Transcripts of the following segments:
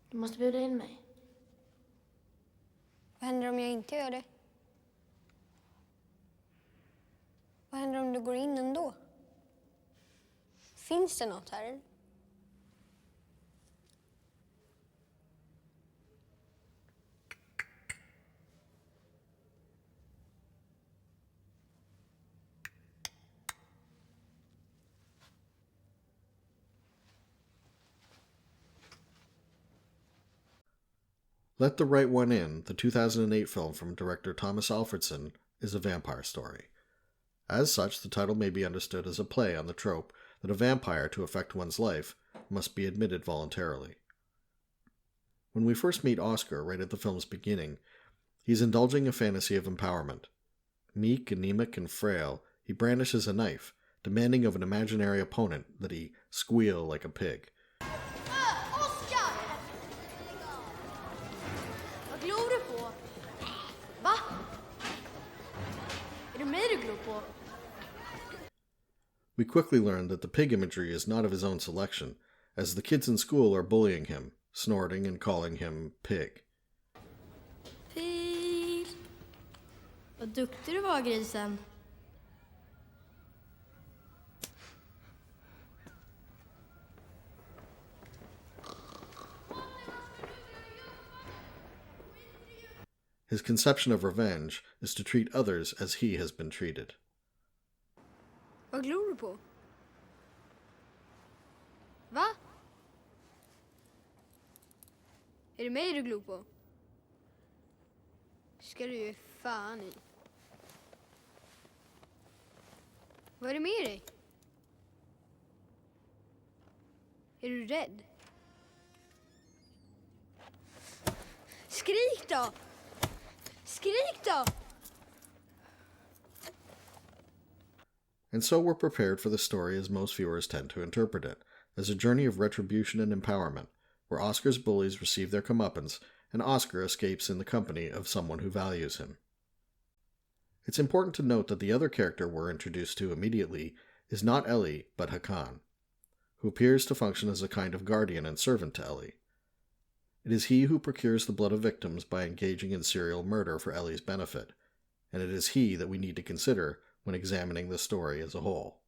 Du måste bjuda in mig. Vad händer om jag inte gör det? Vad händer om du går in ändå? Finns det något här? Let the Right One In, the 2008 film from director Thomas Alfredson, is a vampire story. As such, the title may be understood as a play on the trope that a vampire, to affect one's life, must be admitted voluntarily. When we first meet Oscar, right at the film's beginning, he's indulging a fantasy of empowerment. Meek, anemic, and frail, he brandishes a knife, demanding of an imaginary opponent that he squeal like a pig. Oskar! Vad glor du på? Va? Är det mig du glor på? We quickly learn that the pig imagery is not of his own selection, as the kids in school are bullying him, snorting and calling him Pig. Pig. Vad duktig du var, grisen. His conception of revenge is to treat others as he has been treated. Vad glor du på? Va? Är det mig du glor på? Ska du ge fan i? Vad är det med dig? Är du rädd? Skrik då! Skrik då! And so we're prepared for the story as most viewers tend to interpret it, as a journey of retribution and empowerment, where Oscar's bullies receive their comeuppance and Oscar escapes in the company of someone who values him. It's important to note that the other character we're introduced to immediately is not Ellie, but Hakan, who appears to function as a kind of guardian and servant to Ellie. It is he who procures the blood of victims by engaging in serial murder for Ellie's benefit, and it is he that we need to consider when examining the story as a whole.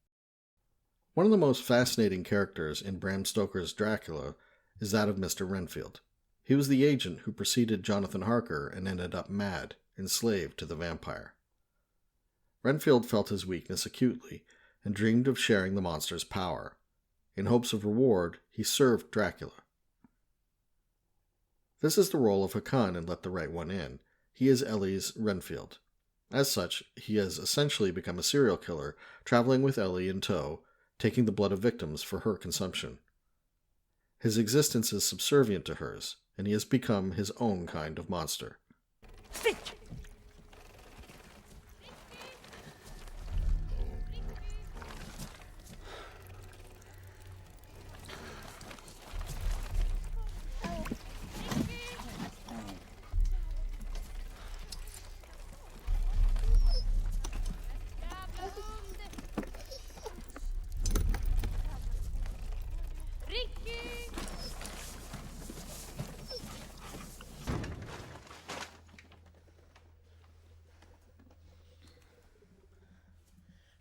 One of the most fascinating characters in Bram Stoker's Dracula is that of Mr. Renfield. He was the agent who preceded Jonathan Harker and ended up mad, enslaved to the vampire. Renfield felt his weakness acutely and dreamed of sharing the monster's power. In hopes of reward, he served Dracula. This is the role of Hakan in Let the Right One In. He is Ellie's Renfield. As such, he has essentially become a serial killer, traveling with Ellie in tow, taking the blood of victims for her consumption. His existence is subservient to hers, and he has become his own kind of monster. Stick!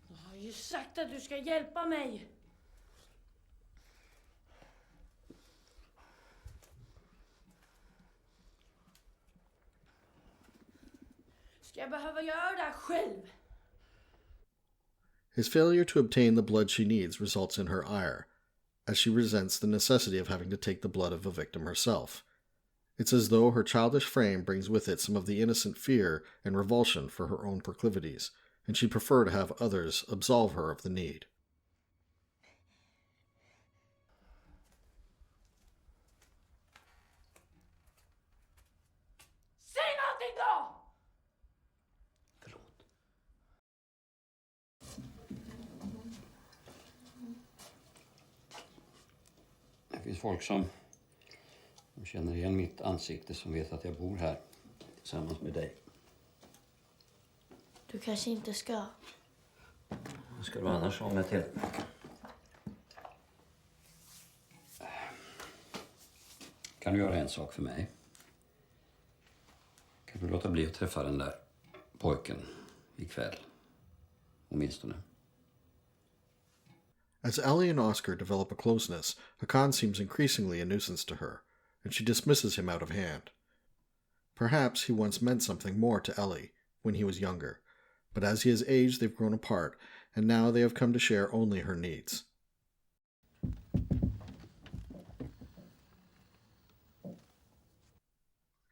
Jag har ju sagt att du ska hjälpa mig. Ska jag behöva göra det här själv? His failure to obtain the blood she needs results in her ire, as she resents the necessity of having to take the blood of a victim herself. It's as though her childish frame brings with it some of the innocent fear and revulsion for her own proclivities, and she'd prefer to have others absolve her of the need. Säg någonting då! Förlåt. Det finns folk som känner igen mitt ansikte, som vet att jag bor här tillsammans med dig. Du kanske inte ska. Vad ska du annars ha mig till? Kan du göra en sak för mig? Kan du låta bli att träffa den där pojken ikväll? Åtminstone. As Ellie and Oscar develop a closeness, Hakan seems increasingly a nuisance to her, and she dismisses him out of hand. Perhaps he once meant something more to Ellie when he was younger, but as he has aged they've grown apart, and now they have come to share only her needs.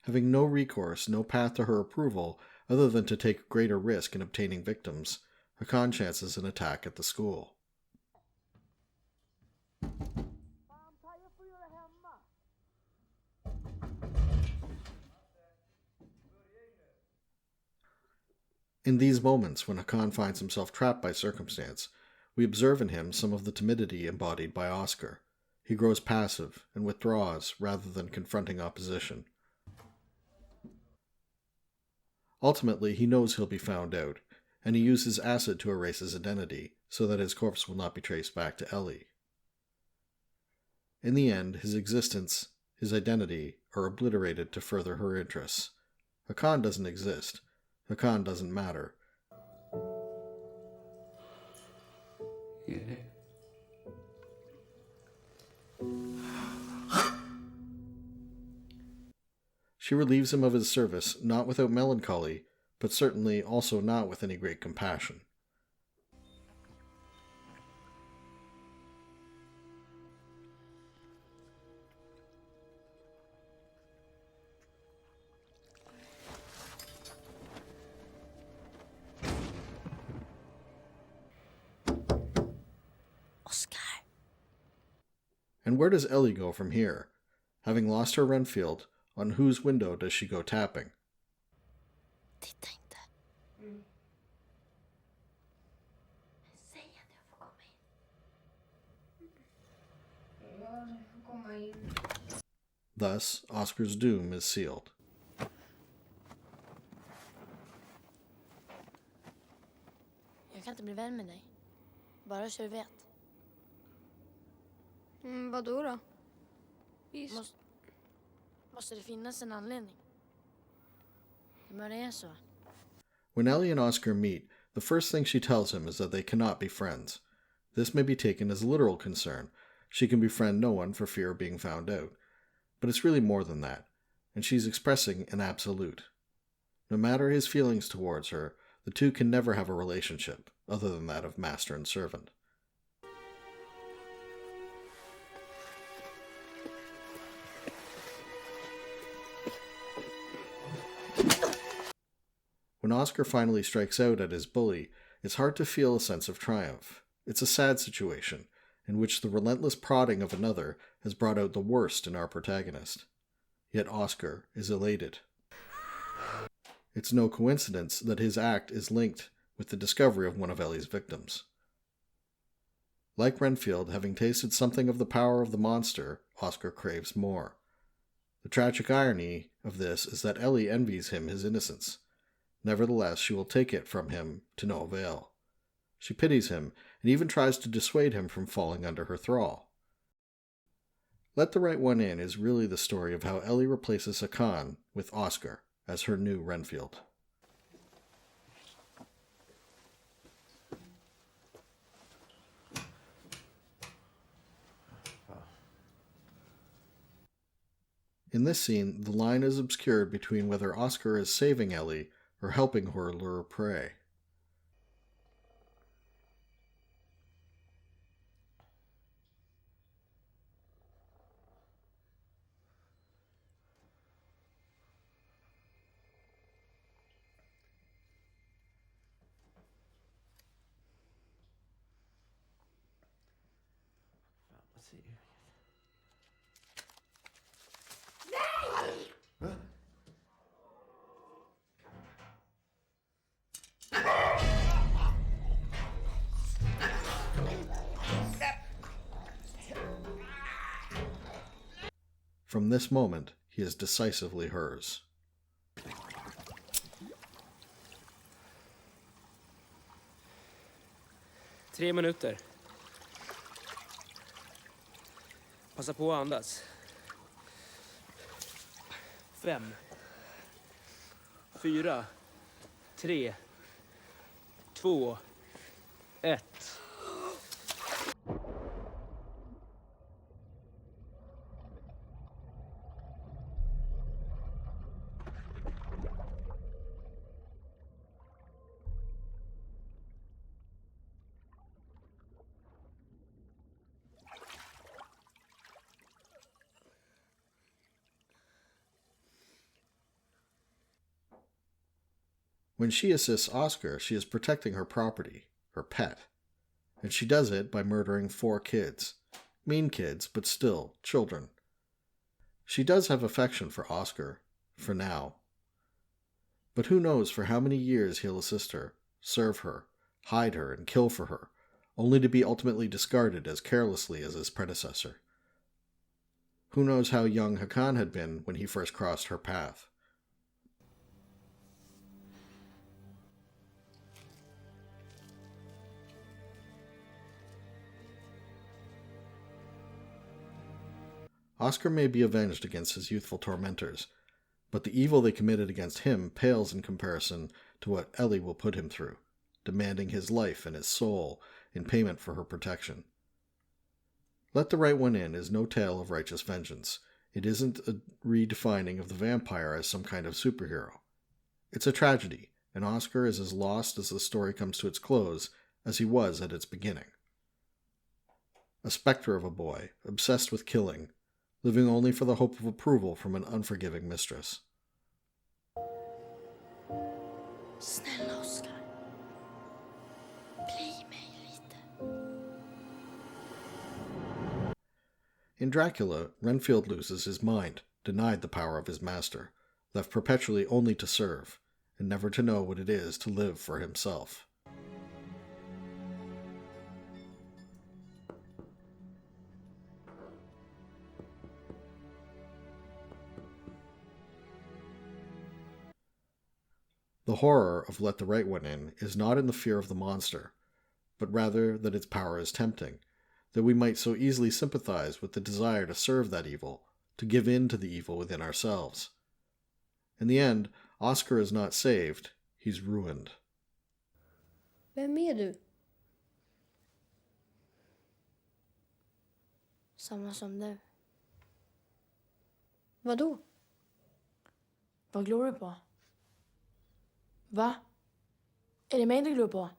Having no recourse, no path to her approval, other than to take greater risk in obtaining victims, Hakan chances an attack at the school. In these moments, when Hakan finds himself trapped by circumstance, we observe in him some of the timidity embodied by Oscar. He grows passive and withdraws rather than confronting opposition. Ultimately, he knows he'll be found out, and he uses acid to erase his identity so that his corpse will not be traced back to Ellie. In the end, his existence, his identity, are obliterated to further her interests. Hakan doesn't exist. Hakan doesn't matter. She relieves him of his service, not without melancholy, but certainly also not with any great compassion. Oscar. And where does Ellie go from here? Having lost her Renfield, on whose window does she go tapping? Titta inte. Säg att jag får komma in. Ja, du får komma in. Thus, Oscar's doom is sealed. Jag kan inte bli vän med dig. Bara så du vet. Vadå då? Måste det finnas en anledning? Men det är så. When Ellie and Oscar meet, the first thing she tells him is that they cannot be friends. This may be taken as a literal concern. She can befriend no one for fear of being found out. But it's really more than that, and she's expressing an absolute. No matter his feelings towards her, the two can never have a relationship other than that of master and servant. When Oscar finally strikes out at his bully, it's hard to feel a sense of triumph. It's a sad situation, in which the relentless prodding of another has brought out the worst in our protagonist. Yet Oscar is elated. It's no coincidence that his act is linked with the discovery of one of Ellie's victims. Like Renfield, having tasted something of the power of the monster, Oscar craves more. The tragic irony of this is that Ellie envies him his innocence. Nevertheless, she will take it from him to no avail. She pities him and even tries to dissuade him from falling under her thrall. Let the Right One In is really the story of how Ellie replaces Hakan with Oscar as her new Renfield. In this scene, the line is obscured between whether Oscar is saving Ellie or helping her lure prey. From this moment, he is decisively hers. Tre minuter. Passa på att andas. 5, 4, 3, 2, 1. When she assists Oscar, she is protecting her property, her pet. And she does it by murdering 4 kids. Mean kids, but still children. She does have affection for Oscar, for now. But who knows for how many years he'll assist her, serve her, hide her, and kill for her, only to be ultimately discarded as carelessly as his predecessor. Who knows how young Hakan had been when he first crossed her path. Oscar may be avenged against his youthful tormentors, but the evil they committed against him pales in comparison to what Ellie will put him through, demanding his life and his soul in payment for her protection. Let the Right One In is no tale of righteous vengeance. It isn't a redefining of the vampire as some kind of superhero. It's a tragedy, and Oscar is as lost as the story comes to its close as he was at its beginning. A specter of a boy, obsessed with killing, living only for the hope of approval from an unforgiving mistress. Snälla Oscar. Bli mig lite. In Dracula, Renfield loses his mind, denied the power of his master, left perpetually only to serve, and never to know what it is to live for himself. The horror of Let the Right One In is not in the fear of the monster, but rather that its power is tempting, that we might so easily sympathize with the desire to serve that evil, to give in to the evil within ourselves. In the end, Oscar is not saved, he's ruined. Vem är du? Samma som du. Vadå? Vad glor du på? Va? Är det mig du glor på?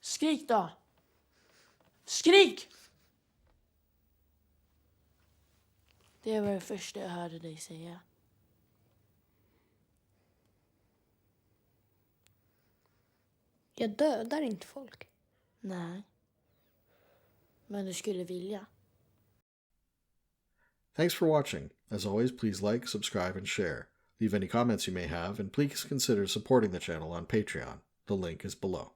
Skrik då! Skrik! Det var det första jag hörde dig säga. Jag dödar inte folk. Nej. Men du skulle vilja. Thanks for watching. As always, please like, subscribe, and share. Leave any comments you may have, and please consider supporting the channel on Patreon. The link is below.